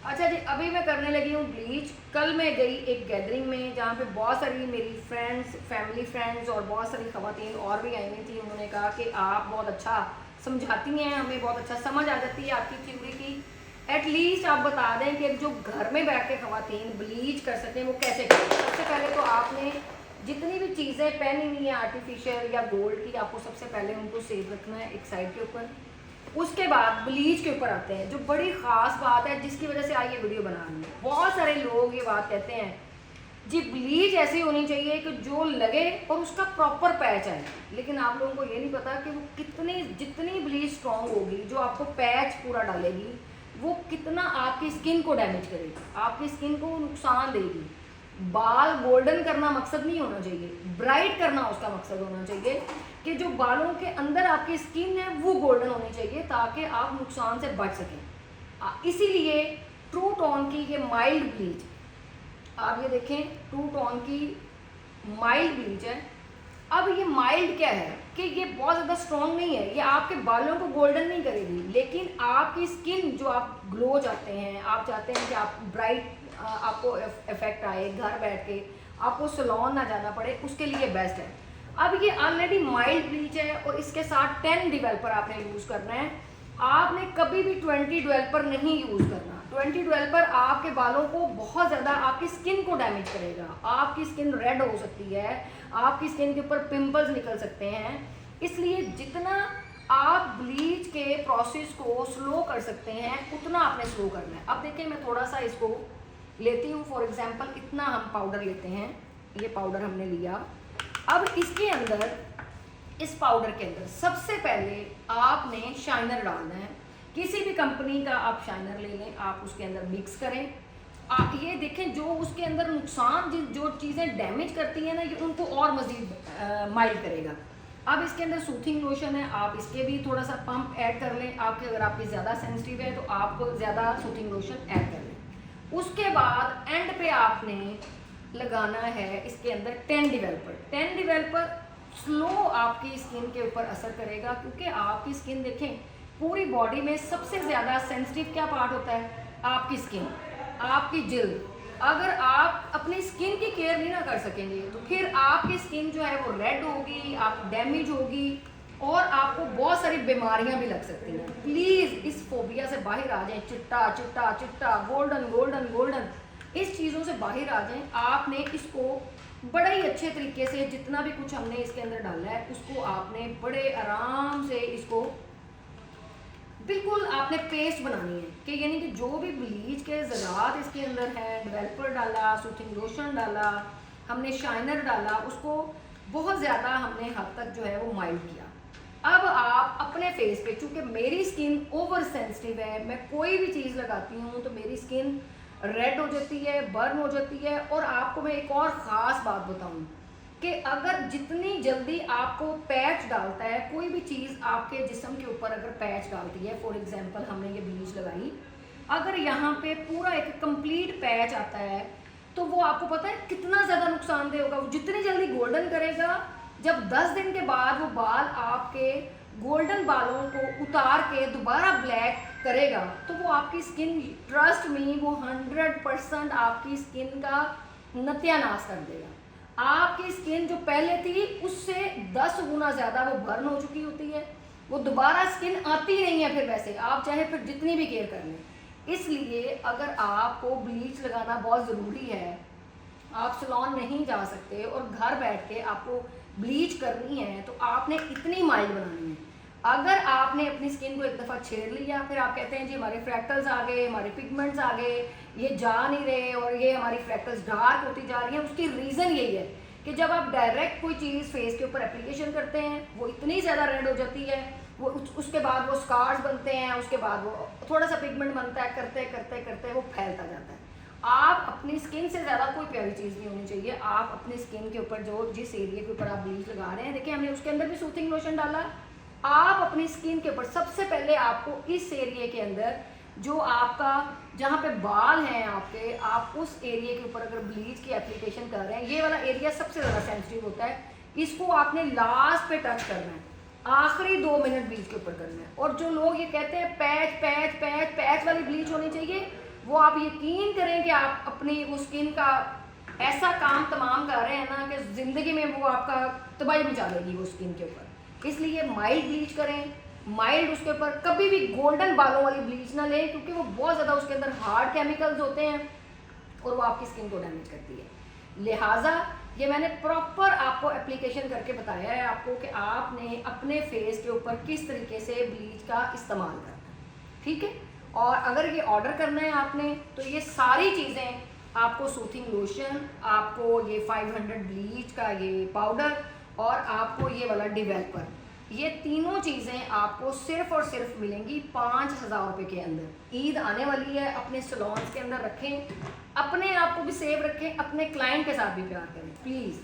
अच्छा जी, अभी मैं करने लगी हूँ ब्लीच। कल मैं गई एक गैदरिंग में जहाँ पे बहुत सारी मेरी फ्रेंड्स, फैमिली फ्रेंड्स और बहुत सारी खवातीन और भी आई हुई थी। उन्होंने कहा कि आप बहुत अच्छा समझाती हैं, हमें बहुत अच्छा समझ आ जाती है आपकी थ्योरी की। एटलीस्ट आप बता दें कि जो घर में बैठ के खवातीन ब्लीच कर सकें वो कैसे करें। सबसे पहले तो आपने जितनी भी चीज़ें पहनी हुई हैं आर्टिफिशियल या गोल्ड की, आपको सबसे पहले उनको सेव रखना है एक साइड के ऊपर। उसके बाद ब्लीच के ऊपर आते हैं, जो बड़ी ख़ास बात है जिसकी वजह से आज ये वीडियो बना रही है। बहुत सारे लोग ये बात कहते हैं जी, ब्लीच ऐसी होनी चाहिए कि जो लगे और उसका प्रॉपर पैच आए। लेकिन आप लोगों को ये नहीं पता कि वो कितनी, जितनी ब्लीच स्ट्रॉन्ग होगी, जो आपको पैच पूरा डालेगी, वो कितना आपकी स्किन को डैमेज करेगी, आपकी स्किन को नुकसान देगी। बाल गोल्डन करना मकसद नहीं होना चाहिए, ब्राइट करना उसका मकसद होना चाहिए कि जो बालों के अंदर आपकी स्किन है वो गोल्डन होनी चाहिए ताकि आप नुकसान से बच सकें। इसीलिए ट्रू टोन की ये माइल्ड ब्लीच, आप ये देखें, ट्रू टोन की माइल्ड ब्लीच है। अब ये माइल्ड क्या है कि ये बहुत ज़्यादा स्ट्रॉन्ग नहीं है, ये आपके बालों को गोल्डन नहीं करेगी, लेकिन आपकी स्किन जो आप ग्लो चाहते हैं, आप चाहते हैं कि आप ब्राइट, आपको इफेक्ट आए, घर बैठ के आपको सैलून ना जाना पड़े, उसके लिए बेस्ट है। अब ये ऑलरेडी माइल्ड ब्लीच है और इसके साथ 10 डेवलपर आपने यूज़ करना है। आपने कभी भी 20 डेवलपर नहीं यूज़ करना। 20 डेवलपर आपके बालों को बहुत ज़्यादा, आपकी स्किन को डैमेज करेगा, आपकी स्किन रेड हो सकती है, आपकी स्किन के ऊपर पिंपल्स निकल सकते हैं। इसलिए जितना आप ब्लीच के प्रोसेस को स्लो कर सकते हैं उतना आपने स्लो करना है। अब देखिए, मैं थोड़ा सा इसको लेती हूँ। फॉर एग्जांपल इतना हम पाउडर लेते हैं, ये पाउडर हमने लिया। अब इसके अंदर, इस पाउडर के अंदर सबसे पहले आपने शाइनर डालना है। किसी भी कंपनी का आप शाइनर ले लें, आप उसके अंदर मिक्स करें। आप ये देखें, जो उसके अंदर नुकसान, जो चीज़ें डैमेज करती हैं ना, ये उनको और मज़ीद माइल्ड करेगा। अब इसके अंदर सूथिंग लोशन है, आप इसके भी थोड़ा सा पंप ऐड कर लें। आपके, अगर आपकी ज़्यादा सेंसिटिव है तो आप ज़्यादा सूथिंग लोशन ऐड कर लें। उसके बाद एंड पे आपने लगाना है इसके अंदर 10 डेवलपर। 10 डेवलपर स्लो आपकी स्किन के ऊपर असर करेगा, क्योंकि आपकी स्किन देखें, पूरी बॉडी में सबसे ज़्यादा सेंसिटिव क्या पार्ट होता है? आपकी स्किन, आपकी जिल्द। अगर आप अपनी स्किन की केयर नहीं ना कर सकेंगे तो फिर आपकी स्किन जो है वो रेड होगी, आप डैमेज होगी और आपको बहुत सारी बीमारियां भी लग सकती हैं। प्लीज़ इस फोबिया से बाहर आ जाएं। चिट्टा चिट्टा चिट्टा, गोल्डन गोल्डन गोल्डन, इस चीज़ों से बाहर आ जाएं। आपने इसको बड़े ही अच्छे तरीके से, जितना भी कुछ हमने इसके अंदर डाला है उसको आपने बड़े आराम से, इसको बिल्कुल आपने पेस्ट बनानी है कि यानी कि जो भी ब्लीच के ज़रात इसके अंदर है, डेवलपर डाला, सूथिंग लोशन डाला, हमने शाइनर डाला, उसको बहुत ज़्यादा हमने हद तक जो है वो माइल्ड किया। अब आप अपने फेस पे, चूँकि मेरी स्किन ओवर सेंसिटिव है, मैं कोई भी चीज़ लगाती हूँ तो मेरी स्किन रेड हो जाती है, बर्न हो जाती है। और आपको मैं एक और ख़ास बात बताऊँ कि अगर जितनी जल्दी आपको पैच डालता है, कोई भी चीज़ आपके जिस्म के ऊपर अगर पैच डालती है, फॉर एग्जांपल हमने ये ब्लीच लगाई, अगर यहाँ पे पूरा एक कंप्लीट पैच आता है तो वो आपको पता है कितना ज़्यादा नुकसानदेह होगा। वो जितनी जल्दी गोल्डन करेगा, जब 10 दिन के बाद वो बाल आपके गोल्डन बालों को उतार के दोबारा ब्लैक करेगा, तो वो आपकी स्किन, ट्रस्ट मी, वो 100% आपकी स्किन का नत्यानाश कर देगा। आपकी स्किन जो पहले थी उससे 10 गुना ज़्यादा वो बर्न हो चुकी होती है, वो दोबारा स्किन आती नहीं है फिर, वैसे आप चाहे फिर जितनी भी केयर कर लें। इसलिए अगर आपको ब्लीच लगाना बहुत ज़रूरी है, आप सैलून नहीं जा सकते और घर बैठ के आपको ब्लीच करनी है, तो आपने इतनी माइल्ड बनानी है। अगर आपने अपनी स्किन को एक दफ़ा छेड़ लिया, फिर आप कहते हैं जी हमारे फ्रैक्टल्स आ गए, हमारे पिगमेंट्स आ गए, ये जा नहीं रहे और ये हमारी फ्रैक्टल्स डार्क होती जा रही हैं, उसकी रीज़न यही है कि जब आप डायरेक्ट कोई चीज़ फेस के ऊपर एप्लीकेशन करते हैं, वो इतनी ज़्यादा रेड हो जाती है, वो उसके बाद वो स्कार्स बनते हैं, उसके बाद वो थोड़ा सा पिगमेंट बनता है, करते करते करते वो फैलता जाता है। आप अपनी स्किन से ज़्यादा कोई प्यारी चीज़ नहीं होनी चाहिए। आप अपनी स्किन के ऊपर, जो जिस एरिया के ऊपर आप ब्लीच लगा रहे हैं, देखिए हमने उसके अंदर भी सूथिंग लोशन डाला। आप अपनी स्किन के ऊपर सबसे पहले आपको इस एरिया के अंदर, जो आपका, जहाँ पे बाल हैं आपके, आप उस एरिया के ऊपर अगर ब्लीच की एप्लीकेशन कर रहे हैं, ये वाला एरिया सबसे ज़्यादा सेंसिटिव होता है, इसको आपने लास्ट पे टच करना है, आखिरी 2 मिनट ब्लीच के ऊपर करना है। और जो लोग ये कहते हैं पैच पैच पैच पैच वाली ब्लीच होनी चाहिए, वो आप यकीन करें कि आप अपनी वो स्किन का ऐसा काम तमाम कर रहे हैं ना कि ज़िंदगी में वो आपका तबाही मचा देगी वो स्किन के ऊपर। इसलिए माइल्ड ब्लीच करें, माइल्ड उसके ऊपर कभी भी गोल्डन बालों वाली ब्लीच ना लें, क्योंकि वो बहुत ज़्यादा उसके अंदर हार्ड केमिकल्स होते हैं और वो आपकी स्किन को डैमेज करती है। लिहाजा ये मैंने प्रॉपर आपको एप्लीकेशन करके बताया है आपको कि आपने अपने फेस के ऊपर किस तरीके से ब्लीच का इस्तेमाल करना है, ठीक है। और अगर ये ऑर्डर करना है आपने तो ये सारी चीज़ें आपको सूथिंग लोशन, आपको ये 500 ब्लीच का ये पाउडर और आपको ये वाला डिवेलपर, ये तीनों चीज़ें आपको सिर्फ और सिर्फ मिलेंगी 5,000 रुपये के अंदर। ईद आने वाली है, अपने सलोन्स के अंदर रखें, अपने आप को भी सेव रखें, अपने क्लाइंट के साथ भी प्यार करें प्लीज़।